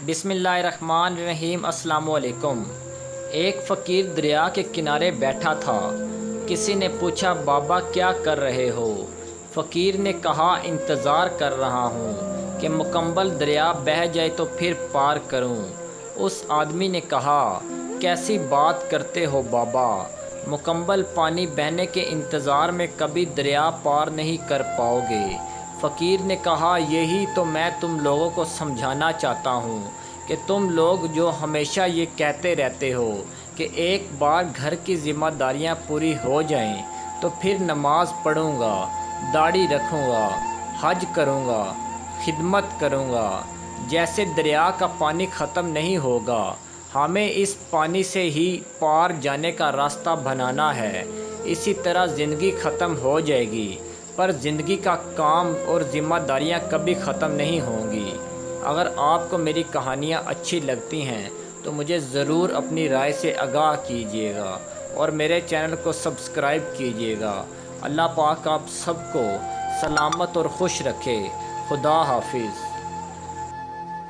بسم اللہ الرحمن الرحیم۔ السلام علیکم۔ ایک فقیر دریا کے کنارے بیٹھا تھا۔ کسی نے پوچھا بابا کیا کر رہے ہو؟ فقیر نے کہا انتظار کر رہا ہوں کہ مکمل دریا بہہ جائے تو پھر پار کروں۔ اس آدمی نے کہا کیسی بات کرتے ہو بابا، مکمل پانی بہنے کے انتظار میں کبھی دریا پار نہیں کر پاؤ گے۔ فقیر نے کہا یہی تو میں تم لوگوں کو سمجھانا چاہتا ہوں کہ تم لوگ جو ہمیشہ یہ کہتے رہتے ہو کہ ایک بار گھر کی ذمہ داریاں پوری ہو جائیں تو پھر نماز پڑھوں گا، داڑھی رکھوں گا، حج کروں گا، خدمت کروں گا، جیسے دریا کا پانی ختم نہیں ہوگا، ہمیں اس پانی سے ہی پار جانے کا راستہ بنانا ہے۔ اسی طرح زندگی ختم ہو جائے گی پر زندگی کا کام اور ذمہ داریاں کبھی ختم نہیں ہوں گی۔ اگر آپ کو میری کہانیاں اچھی لگتی ہیں تو مجھے ضرور اپنی رائے سے آگاہ کیجیے گا اور میرے چینل کو سبسکرائب کیجیے گا۔ اللہ پاک آپ سب کو سلامت اور خوش رکھے۔ خدا حافظ۔